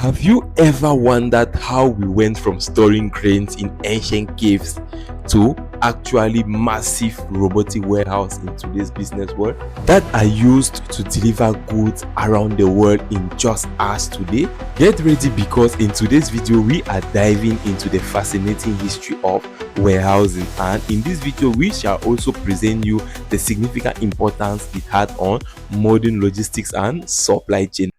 Have you ever wondered how we went from storing grains in ancient caves to actually massive robotic warehouse in today's business world that are used to deliver goods around the world in just hours today? Get ready, because in today's video we are diving into the fascinating history of warehousing, and in this video we shall also present you the significant importance it had on modern logistics and supply chain.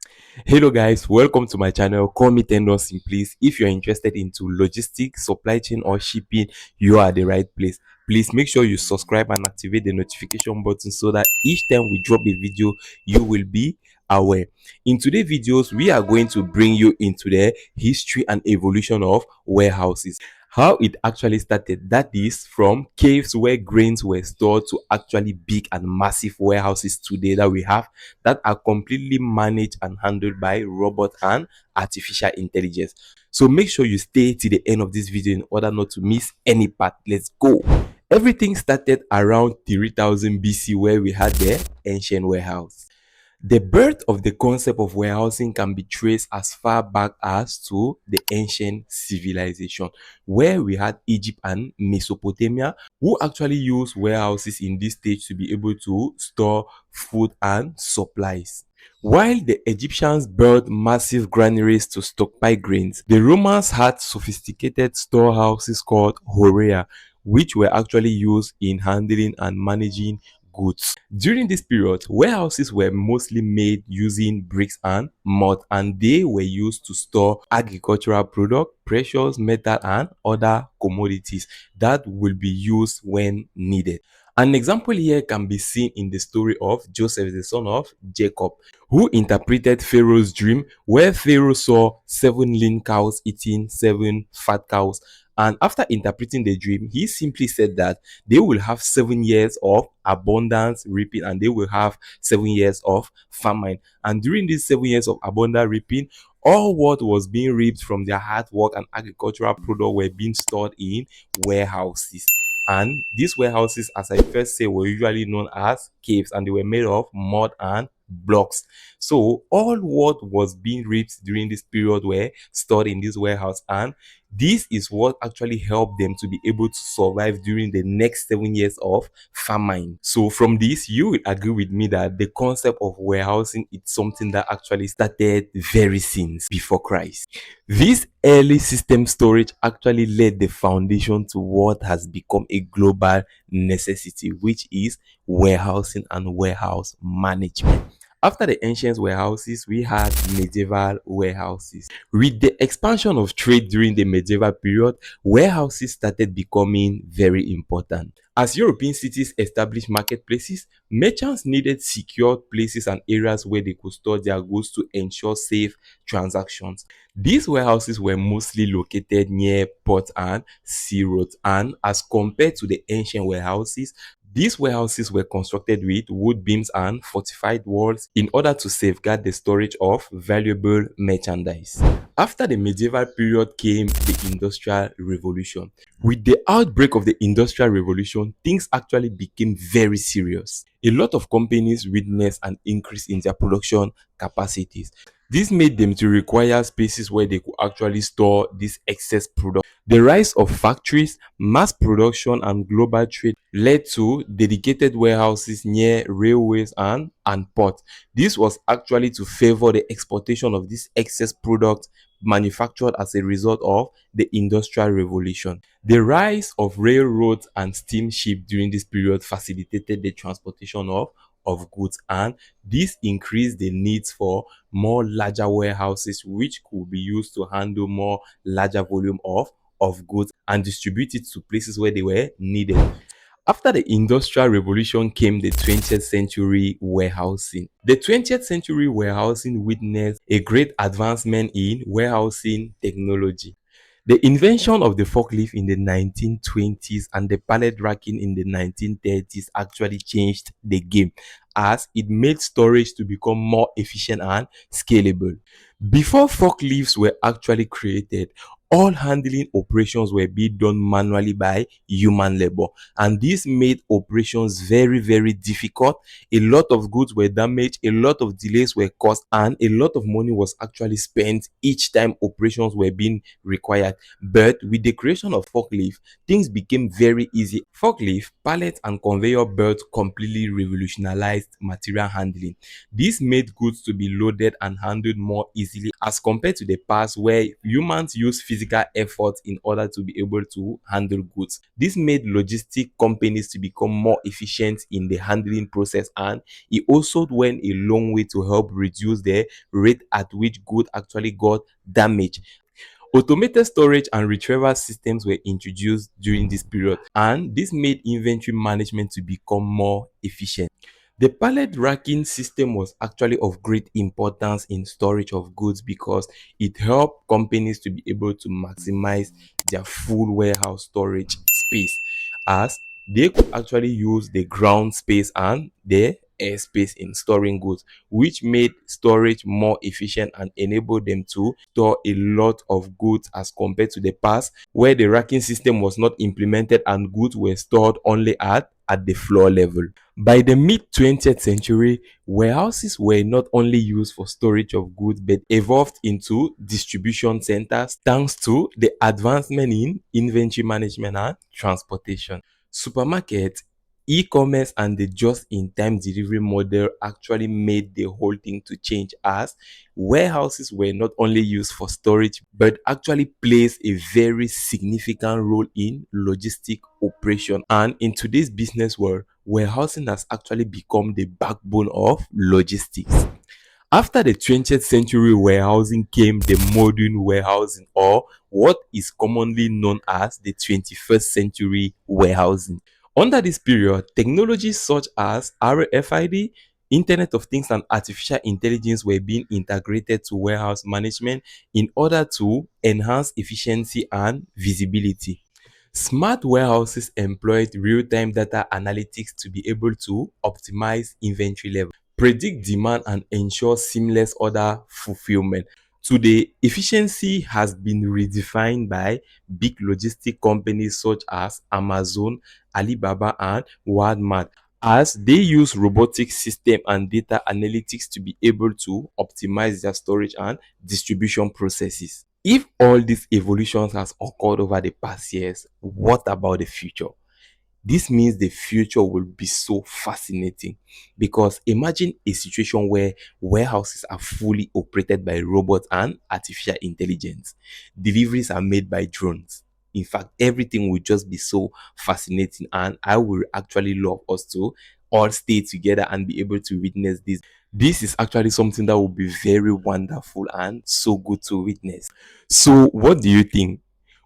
Hello guys, welcome to my channel. Call me Tendon please. If you're interested into logistics, supply chain or shipping, you are the right place. Please make sure you subscribe and activate the notification button so that each time we drop a video you will be aware. In today's videos we are going to bring you into the history and evolution of warehouses, how it actually started, that is from caves where grains were stored, to actually big and massive warehouses today that we have, that are completely managed and handled by robot and artificial intelligence. So make sure you stay to the end of this video in order not to miss any part. Let's go. Everything started around 3000 BC, where we had the ancient warehouse. The birth of the concept of warehousing can be traced as far back as to the ancient civilization, where we had Egypt and Mesopotamia, who actually used warehouses in this stage to be able to store food and supplies. While the Egyptians built massive granaries to stockpile grains, the Romans had sophisticated storehouses called horea, which were actually used in handling and managing goods. During this period, warehouses were mostly made using bricks and mud, and they were used to store agricultural products, precious metal and other commodities that will be used when needed. An example here can be seen in the story of Joseph, the son of Jacob, who interpreted Pharaoh's dream, where Pharaoh saw 7 lean cows eating 7 fat cows. And after interpreting the dream, he simply said that they will have 7 years of abundance reaping, and they will have 7 years of famine. And during these 7 years of abundant reaping, all what was being reaped from their hard work and agricultural product were being stored in warehouses. And these warehouses, as I first said, were usually known as caves, and they were made of mud and blocks. So all what was being reaped during this period were stored in this warehouse, and this is what actually helped them to be able to survive during the next 7 years of famine. So from this, you will agree with me that the concept of warehousing is something that actually started very since before Christ. This early system storage actually laid the foundation to what has become a global necessity, which is warehousing and warehouse management. After the ancient warehouses, we had medieval warehouses. With the expansion of trade during the medieval period, warehouses started becoming very important. As European cities established marketplaces, merchants needed secure places and areas where they could store their goods to ensure safe transactions. These warehouses were mostly located near ports and sea roads, and as compared to the ancient warehouses, these warehouses were constructed with wood beams and fortified walls in order to safeguard the storage of valuable merchandise. After the medieval period came the Industrial Revolution. With the outbreak of the Industrial Revolution, things actually became very serious. A lot of companies witnessed an increase in their production capacities. This made them to require spaces where they could actually store this excess product. The rise of factories, mass production, and global trade led to dedicated warehouses near railways and ports. This was actually to favor the exportation of this excess product manufactured as a result of the Industrial Revolution. The rise of railroads and steamship during this period facilitated the transportation of goods, and this increased the needs for more larger warehouses, which could be used to handle more larger volume of goods and distribute it to places where they were needed. After the Industrial Revolution came the 20th century warehousing. The 20th century warehousing witnessed a great advancement in warehousing technology. The invention of the forklift in the 1920s and the pallet racking in the 1930s actually changed the game, as it made storage to become more efficient and scalable. Before forklifts were actually created, all handling operations were being done manually by human labor, and this made operations very, very difficult. A lot of goods were damaged, a lot of delays were caused, and a lot of money was actually spent each time operations were being required. But with the creation of forklift, things became very easy. Forklift, pallet, and conveyor belts completely revolutionized material handling. This made goods to be loaded and handled more easily as compared to the past where humans used physical effort in order to be able to handle goods. This made logistic companies to become more efficient in the handling process, and it also went a long way to help reduce the rate at which goods actually got damaged. Automated storage and retrieval systems were introduced during this period, and this made inventory management to become more efficient. The pallet racking system was actually of great importance in storage of goods because it helped companies to be able to maximize their full warehouse storage space, as they could actually use the ground space and the air space in storing goods, which made storage more efficient and enabled them to store a lot of goods as compared to the past where the racking system was not implemented and goods were stored only at the floor level. By the mid 20th century, warehouses were not only used for storage of goods but evolved into distribution centers thanks to the advancement in inventory management and transportation. Supermarkets, e-commerce, and the just-in-time delivery model actually made the whole thing to change, as warehouses were not only used for storage but actually plays a very significant role in logistic operation. And in today's business world, warehousing has actually become the backbone of logistics. After the 20th century warehousing came the modern warehousing, or what is commonly known as the 21st century warehousing. Under this period, technologies such as RFID, Internet of Things, and artificial intelligence were being integrated to warehouse management in order to enhance efficiency and visibility. Smart warehouses employed real-time data analytics to be able to optimize inventory level, predict demand, and ensure seamless order fulfillment. Today, efficiency has been redefined by big logistic companies such as Amazon, Alibaba, and Walmart, as they use robotic system and data analytics to be able to optimize their storage and distribution processes. If all these evolutions has occurred over the past years, what about the future? This means the future will be so fascinating, because imagine a situation where warehouses are fully operated by robots and artificial intelligence. Deliveries are made by drones. In fact, everything will just be so fascinating, and I will actually love us to all stay together and be able to witness this. This is actually something that will be very wonderful and so good to witness. So, what do you think?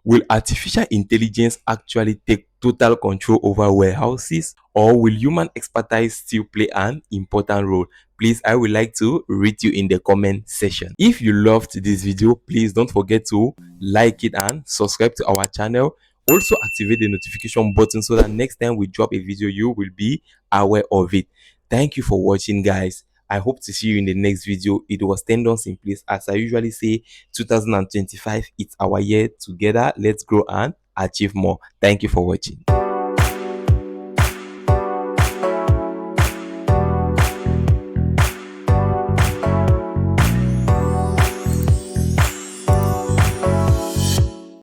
Will artificial intelligence actually take total control over warehouses, or will human expertise still play an important role? Please, I would like to read you in the comment section. If you loved this video, please don't forget to like it and subscribe to our channel. Also activate the notification button so that next time we drop a video, you will be aware of it. Thank you for watching, guys. I hope to see you in the next video. It was tendons in place. As I usually say, 2025, it's our year together. Let's grow and achieve more. Thank you for watching.